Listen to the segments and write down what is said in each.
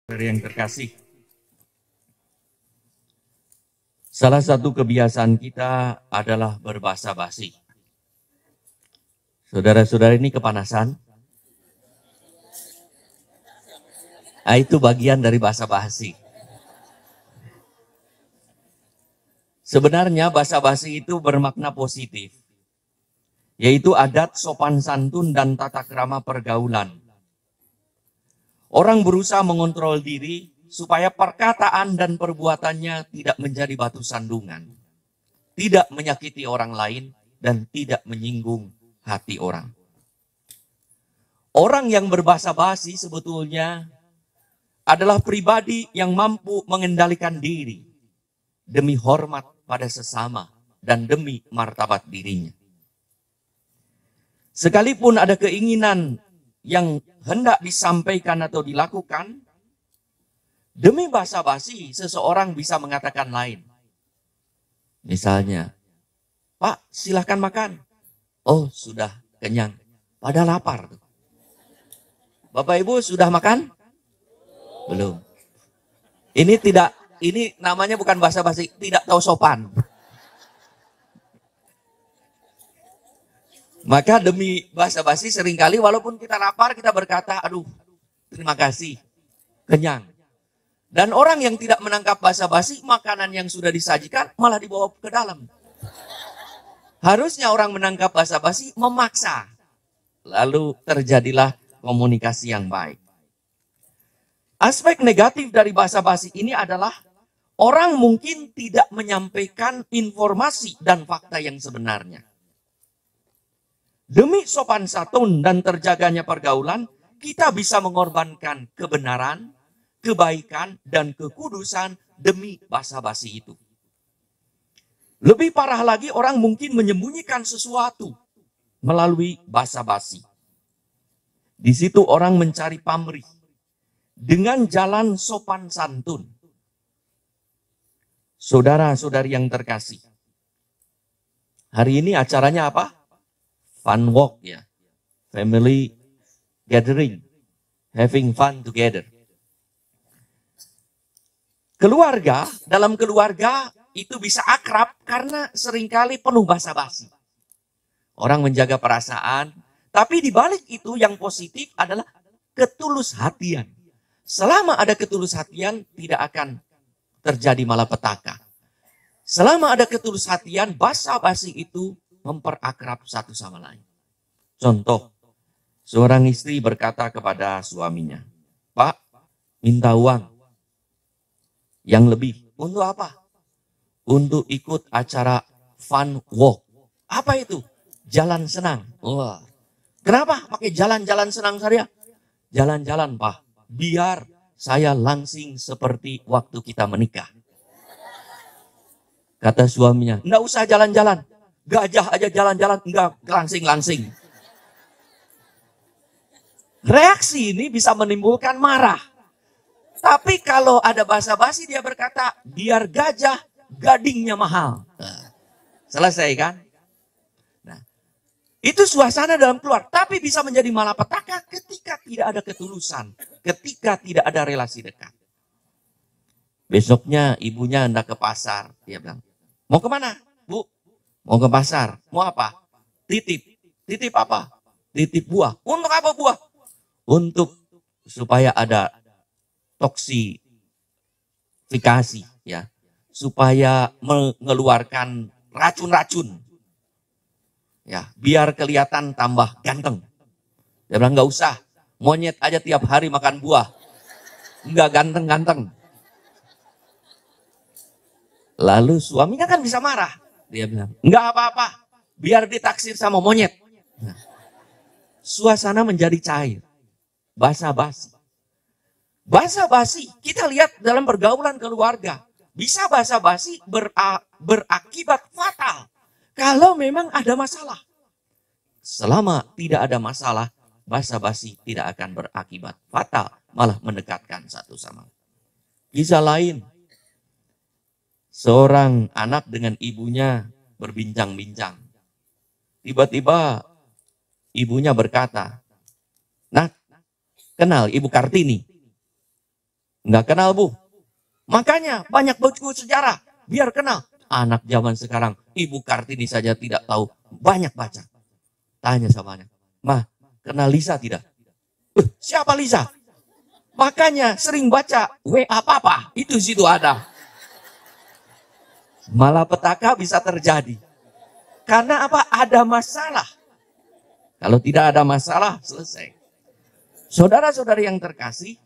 Saudara yang terkasih, salah satu kebiasaan kita adalah berbahasa basi. Saudara-saudara ini kepanasan? Itu bagian dari bahasa basi. Sebenarnya bahasa basi itu bermakna positif, yaitu adat, sopan santun, dan tata krama pergaulan. Orang berusaha mengontrol diri supaya perkataan dan perbuatannya tidak menjadi batu sandungan, tidak menyakiti orang lain, dan tidak menyinggung hati orang. Orang yang berbahasa basi sebetulnya adalah pribadi yang mampu mengendalikan diri demi hormat pada sesama dan demi martabat dirinya. Sekalipun ada keinginan yang hendak disampaikan atau dilakukan, demi basa-basi seseorang bisa mengatakan lain. Misalnya, Pak, silahkan makan. Oh, sudah kenyang. Padahal lapar. Bapak Ibu sudah makan? Belum. Ini namanya bukan basa-basi, tidak tahu sopan. Maka demi basa-basi seringkali walaupun kita lapar kita berkata, aduh terima kasih, kenyang. Dan orang yang tidak menangkap basa-basi, makanan yang sudah disajikan malah dibawa ke dalam. Harusnya orang menangkap basa-basi memaksa. Lalu terjadilah komunikasi yang baik. Aspek negatif dari basa-basi ini adalah orang mungkin tidak menyampaikan informasi dan fakta yang sebenarnya. Demi sopan santun dan terjaganya pergaulan, kita bisa mengorbankan kebenaran, kebaikan, dan kekudusan demi basa-basi itu. Lebih parah lagi, orang mungkin menyembunyikan sesuatu melalui basa-basi. Di situ orang mencari pamrih dengan jalan sopan santun. Saudara-saudari yang terkasih, hari ini acaranya apa? Fun walk ya, family gathering, having fun together. Dalam keluarga itu bisa akrab karena seringkali penuh basa-basi. Orang menjaga perasaan, tapi di balik itu yang positif adalah ketulus hatian. Selama ada ketulus hatian, tidak akan terjadi malapetaka. Selama ada ketulus hatian, basa-basi itu memperakrab satu sama lain. Contoh, seorang istri berkata kepada suaminya, Pak, minta uang yang lebih. Untuk apa? Untuk ikut acara fun walk. Apa itu? Jalan senang. Wah. Kenapa pakai jalan-jalan senang saja? Jalan-jalan, Pak. Biar saya langsing seperti waktu kita menikah. Kata suaminya, enggak usah jalan-jalan. Gajah aja jalan-jalan, enggak langsing-langsing. Reaksi ini bisa menimbulkan marah. Tapi kalau ada basa-basi dia berkata, biar gajah gadingnya mahal. Selesai kan? Nah, itu suasana dalam keluarga. Tapi bisa menjadi malapetaka ketika tidak ada ketulusan. Ketika tidak ada relasi dekat. Besoknya ibunya hendak ke pasar. Dia bilang, mau kemana, Bu? Mau ke pasar. Mau apa? Titip. Titip apa? Titip buah. Untuk apa buah? Untuk supaya ada toksifikasi ya. Supaya mengeluarkan racun-racun. Ya, biar kelihatan tambah ganteng. Dia bilang enggak usah. Monyet aja tiap hari makan buah. Enggak ganteng-ganteng. Lalu suaminya kan bisa marah. Dia bilang, enggak apa-apa, biar ditaksir sama monyet. Nah, suasana menjadi cair. Basa-basi. Basa-basi, kita lihat dalam pergaulan keluarga. Bisa basa-basi berakibat fatal. Kalau memang ada masalah. Selama tidak ada masalah, basa-basi tidak akan berakibat fatal. Malah mendekatkan satu sama lain. Kisah lain. Seorang anak dengan ibunya berbincang-bincang. Tiba-tiba ibunya berkata, "Nak, kenal Ibu Kartini?" Nggak kenal, Bu. Makanya banyak buku sejarah. Biar kenal. Anak zaman sekarang, Ibu Kartini saja tidak tahu. Banyak baca. Tanya sama anak. "Mah, kenal Lisa tidak?" Siapa Lisa? Makanya sering baca WA Papa. Itu situ ada. Malapetaka bisa terjadi. Karena apa? Ada masalah. Kalau tidak ada masalah, selesai. Saudara-saudari yang terkasih,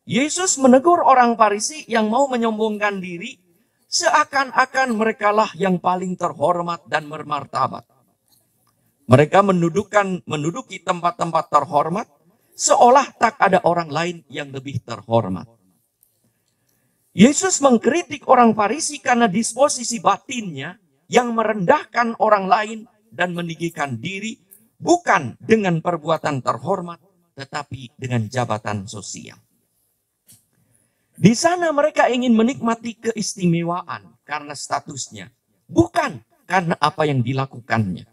Yesus menegur orang Farisi yang mau menyombongkan diri seakan-akan merekalah yang paling terhormat dan bermartabat. Mereka menduduki tempat-tempat terhormat seolah tak ada orang lain yang lebih terhormat. Yesus mengkritik orang Farisi karena disposisi batinnya yang merendahkan orang lain dan meninggikan diri bukan dengan perbuatan terhormat, tetapi dengan jabatan sosial. Di sana mereka ingin menikmati keistimewaan karena statusnya, bukan karena apa yang dilakukannya.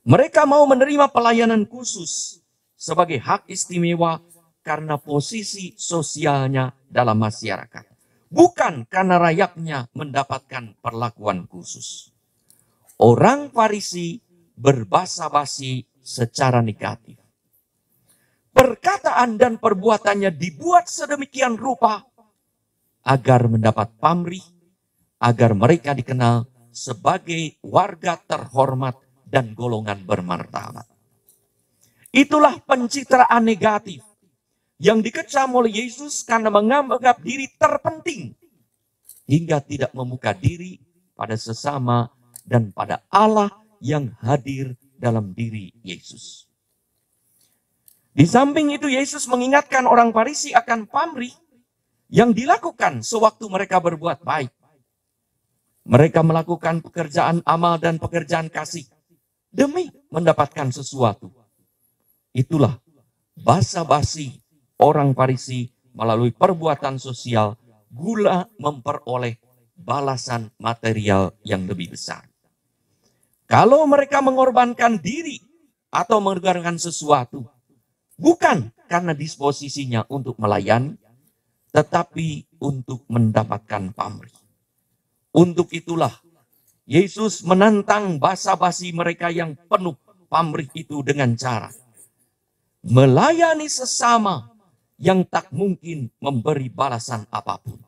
Mereka mau menerima pelayanan khusus sebagai hak istimewa karena posisi sosialnya dalam masyarakat, bukan karena rakyatnya mendapatkan perlakuan khusus. Orang Farisi berbasa-basi secara negatif. Perkataan dan perbuatannya dibuat sedemikian rupa agar mendapat pamrih, agar mereka dikenal sebagai warga terhormat dan golongan bermartabat. Itulah pencitraan negatif yang dikecam oleh Yesus karena menganggap diri terpenting hingga tidak membuka diri pada sesama dan pada Allah yang hadir dalam diri Yesus. Di samping itu Yesus mengingatkan orang Farisi akan pamrih yang dilakukan sewaktu mereka berbuat baik. Mereka melakukan pekerjaan amal dan pekerjaan kasih demi mendapatkan sesuatu. Itulah basa-basi orang Farisi melalui perbuatan sosial guna memperoleh balasan material yang lebih besar. Kalau mereka mengorbankan diri atau mengorbankan sesuatu, bukan karena disposisinya untuk melayani, tetapi untuk mendapatkan pamrih. Untuk itulah Yesus menantang basa-basi mereka yang penuh pamrih itu dengan cara melayani sesama yang tak mungkin memberi balasan apapun.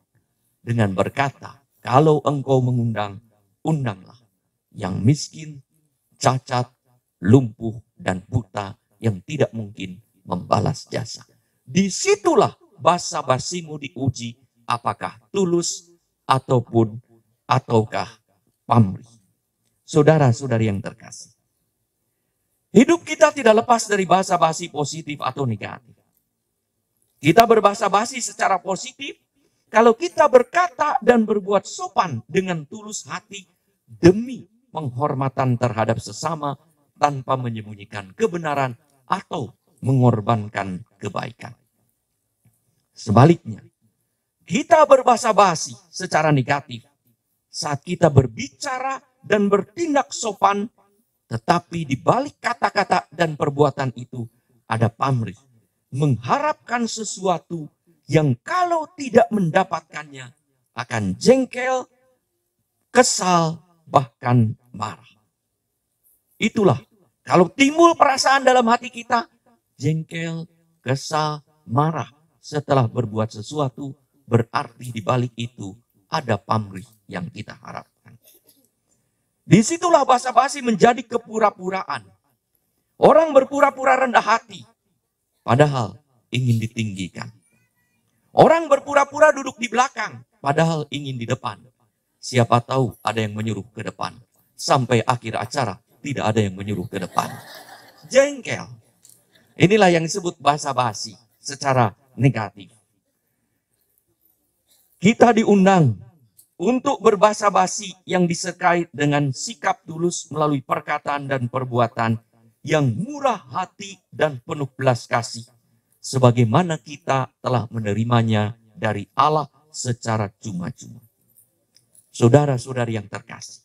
Dengan berkata, kalau engkau mengundang, undanglah yang miskin, cacat, lumpuh, dan buta yang tidak mungkin membalas jasa. Disitulah basa-basimu diuji apakah tulus ataukah pamrih. Saudara-saudari yang terkasih, hidup kita tidak lepas dari basa-basi positif atau negatif. Kita berbasa-basi secara positif kalau kita berkata dan berbuat sopan dengan tulus hati demi penghormatan terhadap sesama tanpa menyembunyikan kebenaran atau mengorbankan kebaikan. Sebaliknya, kita berbasa-basi secara negatif saat kita berbicara dan bertindak sopan, tetapi di balik kata-kata dan perbuatan itu ada pamrih, mengharapkan sesuatu yang kalau tidak mendapatkannya akan jengkel, kesal, bahkan marah. Itulah kalau timbul perasaan dalam hati kita, jengkel, kesal, marah setelah berbuat sesuatu, berarti di balik itu ada pamrih yang kita harapkan. Disitulah basa-basi menjadi kepura-puraan. Orang berpura-pura rendah hati, padahal ingin ditinggikan. Orang berpura-pura duduk di belakang, padahal ingin di depan. Siapa tahu ada yang menyuruh ke depan. Sampai akhir acara, tidak ada yang menyuruh ke depan. Jengkel. Inilah yang disebut basa-basi secara negatif. Kita diundang untuk berbasa-basi yang disertai dengan sikap tulus melalui perkataan dan perbuatan yang murah hati dan penuh belas kasih. Sebagaimana kita telah menerimanya dari Allah secara cuma-cuma. Saudara-saudari yang terkasih,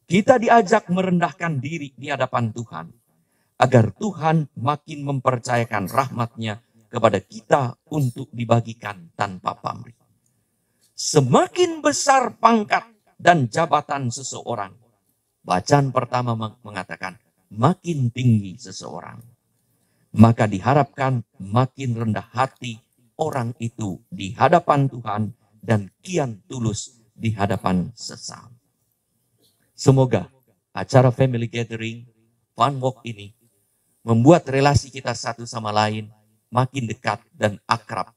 kita diajak merendahkan diri di hadapan Tuhan, agar Tuhan makin mempercayakan rahmat-Nya kepada kita untuk dibagikan tanpa pamrih. Semakin besar pangkat dan jabatan seseorang, bacaan pertama mengatakan makin tinggi seseorang, maka diharapkan makin rendah hati orang itu di hadapan Tuhan dan kian tulus di hadapan sesama. Semoga acara family gathering, fun walk ini membuat relasi kita satu sama lain makin dekat dan akrab,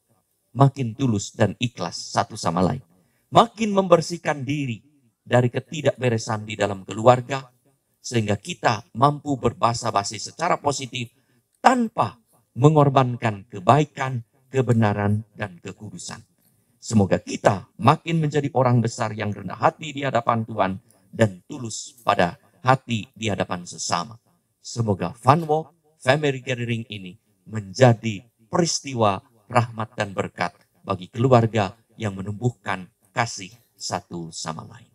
makin tulus dan ikhlas satu sama lain, makin membersihkan diri dari ketidakberesan di dalam keluarga, sehingga kita mampu berbahasa basi secara positif tanpa mengorbankan kebaikan, kebenaran, dan kekudusan. Semoga kita makin menjadi orang besar yang rendah hati di hadapan Tuhan dan tulus pada hati di hadapan sesama. Semoga Fun Walk Family Gathering ini menjadi peristiwa rahmat dan berkat bagi keluarga yang menumbuhkan kasih satu sama lain.